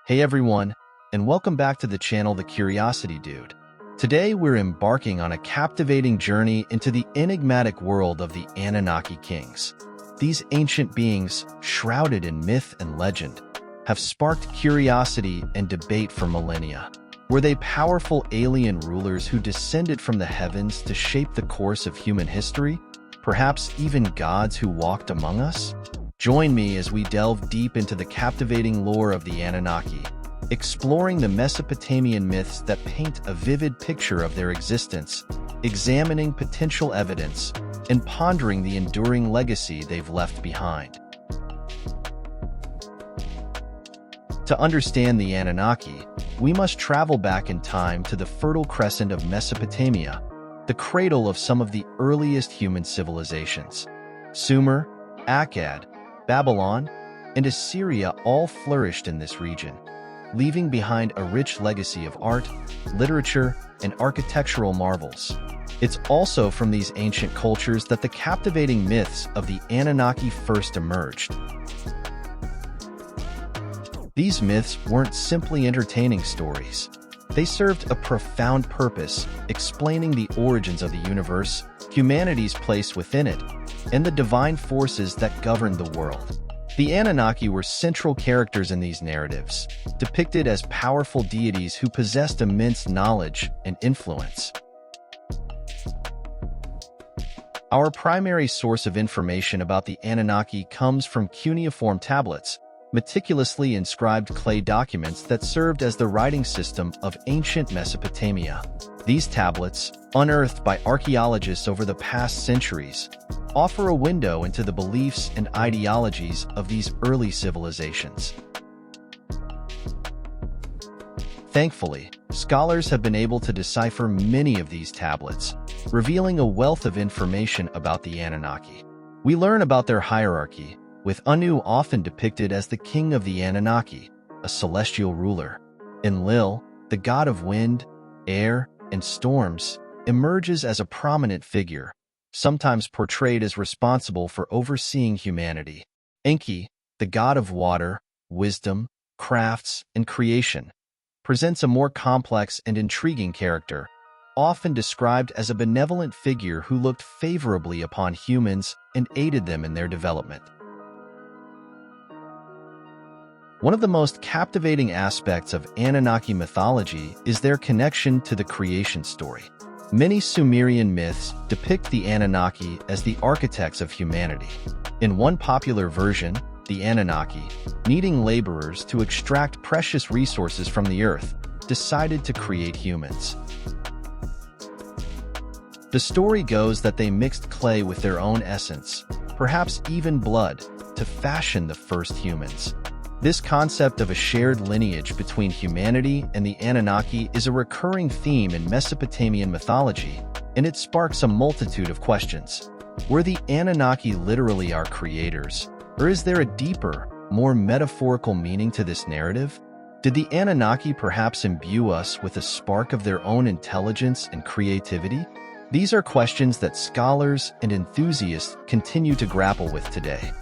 Hey everyone, and welcome back to the channel The Curiosity Dude. Today we're embarking on a captivating journey into the enigmatic world of the Anunnaki Kings. These ancient beings, shrouded in myth and legend, have sparked curiosity and debate for millennia. Were they powerful alien rulers who descended from the heavens to shape the course of human history? Perhaps even gods who walked among us? Join me as we delve deep into the captivating lore of the Anunnaki, exploring the Mesopotamian myths that paint a vivid picture of their existence, examining potential evidence, and pondering the enduring legacy they've left behind. To understand the Anunnaki, we must travel back in time to the Fertile Crescent of Mesopotamia, the cradle of some of the earliest human civilizations. Sumer, Akkad, Babylon, and Assyria all flourished in this region, leaving behind a rich legacy of art, literature, and architectural marvels. It's also from these ancient cultures that the captivating myths of the Anunnaki first emerged. These myths weren't simply entertaining stories. They served a profound purpose, explaining the origins of the universe, humanity's place within it, and the divine forces that governed the world. The Anunnaki were central characters in these narratives, depicted as powerful deities who possessed immense knowledge and influence. Our primary source of information about the Anunnaki comes from cuneiform tablets, meticulously inscribed clay documents that served as the writing system of ancient Mesopotamia. These tablets, unearthed by archaeologists over the past centuries, offer a window into the beliefs and ideologies of these early civilizations. Thankfully, scholars have been able to decipher many of these tablets, revealing a wealth of information about the Anunnaki. We learn about their hierarchy, with Anu often depicted as the king of the Anunnaki, a celestial ruler. Enlil, the god of wind, air, and storms, emerges as a prominent figure, sometimes portrayed as responsible for overseeing humanity. Enki, the god of water, wisdom, crafts, and creation, presents a more complex and intriguing character, often described as a benevolent figure who looked favorably upon humans and aided them in their development. One of the most captivating aspects of Anunnaki mythology is their connection to the creation story. Many Sumerian myths depict the Anunnaki as the architects of humanity. In one popular version, the Anunnaki, needing laborers to extract precious resources from the earth, decided to create humans. The story goes that they mixed clay with their own essence, perhaps even blood, to fashion the first humans. This concept of a shared lineage between humanity and the Anunnaki is a recurring theme in Mesopotamian mythology, and it sparks a multitude of questions. Were the Anunnaki literally our creators, or is there a deeper, more metaphorical meaning to this narrative? Did the Anunnaki perhaps imbue us with a spark of their own intelligence and creativity? These are questions that scholars and enthusiasts continue to grapple with today.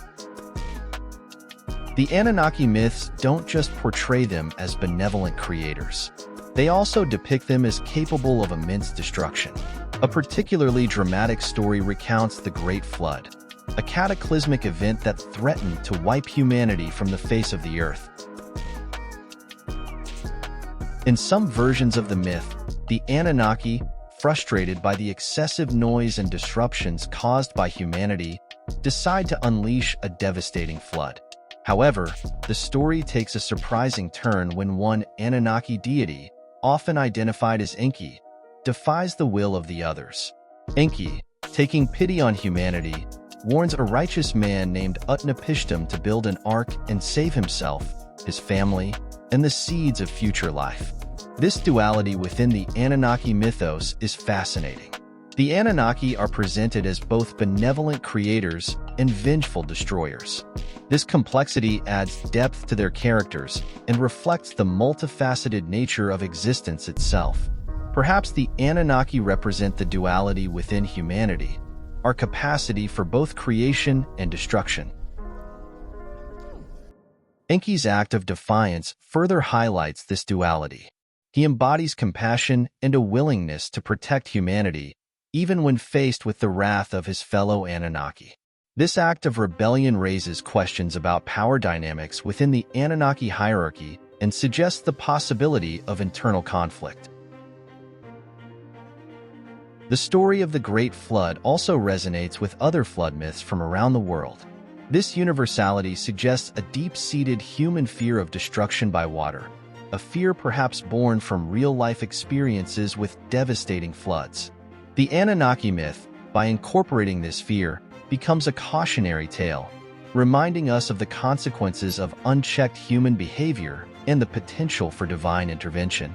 The Anunnaki myths don't just portray them as benevolent creators. They also depict them as capable of immense destruction. A particularly dramatic story recounts the Great Flood, a cataclysmic event that threatened to wipe humanity from the face of the earth. In some versions of the myth, the Anunnaki, frustrated by the excessive noise and disruptions caused by humanity, decide to unleash a devastating flood. However, the story takes a surprising turn when one Anunnaki deity, often identified as Enki, defies the will of the others. Enki, taking pity on humanity, warns a righteous man named Utnapishtim to build an ark and save himself, his family, and the seeds of future life. This duality within the Anunnaki mythos is fascinating. The Anunnaki are presented as both benevolent creators and vengeful destroyers. This complexity adds depth to their characters and reflects the multifaceted nature of existence itself. Perhaps the Anunnaki represent the duality within humanity, our capacity for both creation and destruction. Enki's act of defiance further highlights this duality. He embodies compassion and a willingness to protect humanity, even when faced with the wrath of his fellow Anunnaki. This act of rebellion raises questions about power dynamics within the Anunnaki hierarchy and suggests the possibility of internal conflict. The story of the Great Flood also resonates with other flood myths from around the world. This universality suggests a deep-seated human fear of destruction by water, a fear perhaps born from real-life experiences with devastating floods. The Anunnaki myth, by incorporating this fear, becomes a cautionary tale, reminding us of the consequences of unchecked human behavior and the potential for divine intervention.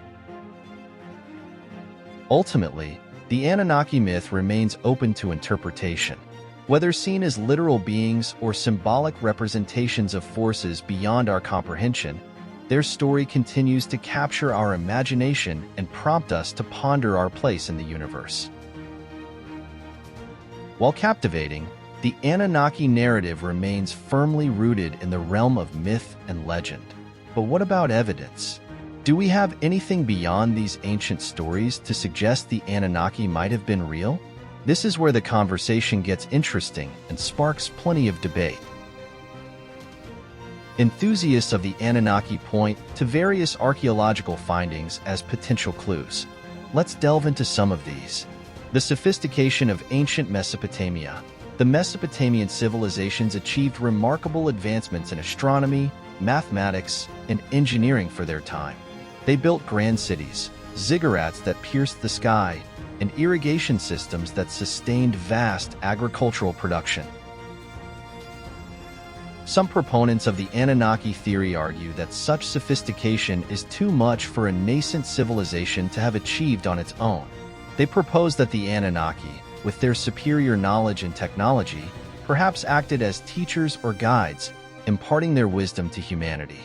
Ultimately, the Anunnaki myth remains open to interpretation. Whether seen as literal beings or symbolic representations of forces beyond our comprehension, their story continues to capture our imagination and prompt us to ponder our place in the universe. While captivating, the Anunnaki narrative remains firmly rooted in the realm of myth and legend. But what about evidence? Do we have anything beyond these ancient stories to suggest the Anunnaki might have been real? This is where the conversation gets interesting and sparks plenty of debate. Enthusiasts of the Anunnaki point to various archaeological findings as potential clues. Let's delve into some of these. The sophistication of ancient Mesopotamia. The Mesopotamian civilizations achieved remarkable advancements in astronomy, mathematics, and engineering for their time. They built grand cities, ziggurats that pierced the sky, and irrigation systems that sustained vast agricultural production. Some proponents of the Anunnaki theory argue that such sophistication is too much for a nascent civilization to have achieved on its own. They propose that the Anunnaki, with their superior knowledge and technology, perhaps acted as teachers or guides, imparting their wisdom to humanity.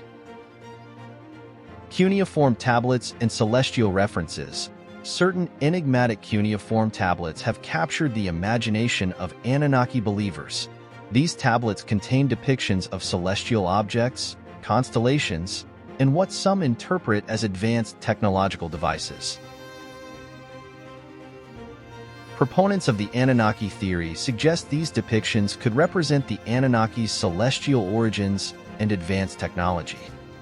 Cuneiform tablets and celestial references. Certain enigmatic cuneiform tablets have captured the imagination of Anunnaki believers. These tablets contain depictions of celestial objects, constellations, and what some interpret as advanced technological devices. Proponents of the Anunnaki theory suggest these depictions could represent the Anunnaki's celestial origins and advanced technology.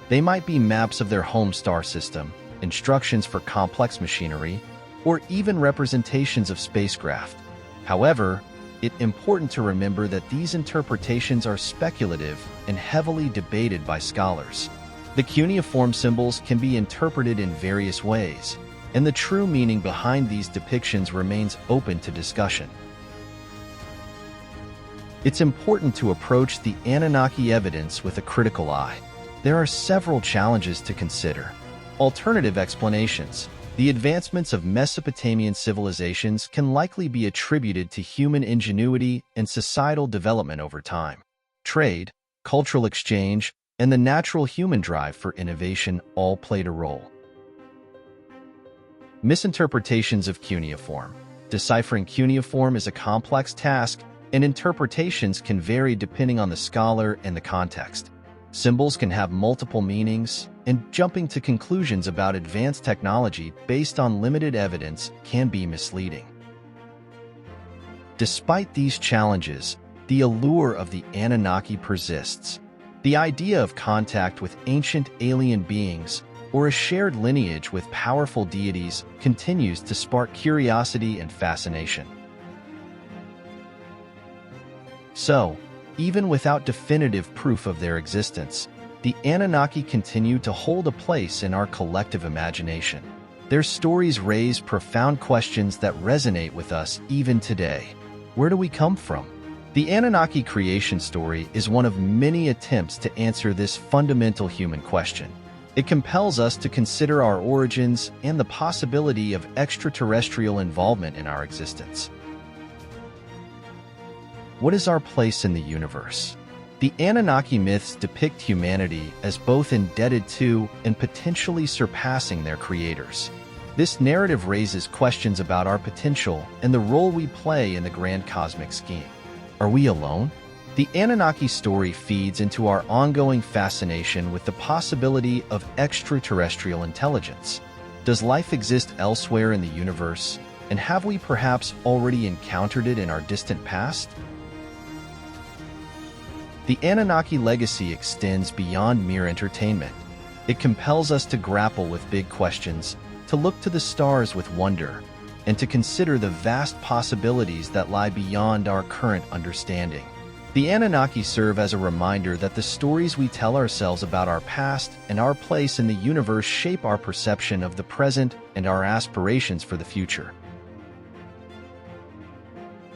They might be maps of their home star system, instructions for complex machinery, or even representations of spacecraft. However, it's important to remember that these interpretations are speculative and heavily debated by scholars. The cuneiform symbols can be interpreted in various ways, and the true meaning behind these depictions remains open to discussion. It's important to approach the Anunnaki evidence with a critical eye. There are several challenges to consider. Alternative explanations. The advancements of Mesopotamian civilizations can likely be attributed to human ingenuity and societal development over time. Trade, cultural exchange, and the natural human drive for innovation all played a role. Misinterpretations of cuneiform. Deciphering cuneiform is a complex task, and interpretations can vary depending on the scholar and the context. Symbols can have multiple meanings, and jumping to conclusions about advanced technology based on limited evidence can be misleading. Despite these challenges, the allure of the Anunnaki persists. The idea of contact with ancient alien beings or a shared lineage with powerful deities continues to spark curiosity and fascination. So, even without definitive proof of their existence, the Anunnaki continue to hold a place in our collective imagination. Their stories raise profound questions that resonate with us even today. Where do we come from? The Anunnaki creation story is one of many attempts to answer this fundamental human question. It compels us to consider our origins and the possibility of extraterrestrial involvement in our existence. What is our place in the universe? The Anunnaki myths depict humanity as both indebted to and potentially surpassing their creators. This narrative raises questions about our potential and the role we play in the grand cosmic scheme. Are we alone? The Anunnaki story feeds into our ongoing fascination with the possibility of extraterrestrial intelligence. Does life exist elsewhere in the universe, and have we perhaps already encountered it in our distant past? The Anunnaki legacy extends beyond mere entertainment. It compels us to grapple with big questions, to look to the stars with wonder, and to consider the vast possibilities that lie beyond our current understanding. The Anunnaki serve as a reminder that the stories we tell ourselves about our past and our place in the universe shape our perception of the present and our aspirations for the future.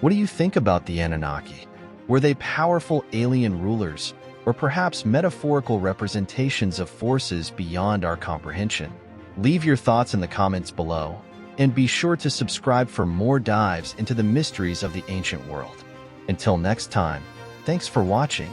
What do you think about the Anunnaki? Were they powerful alien rulers, or perhaps metaphorical representations of forces beyond our comprehension? Leave your thoughts in the comments below, and be sure to subscribe for more dives into the mysteries of the ancient world. Until next time, thanks for watching.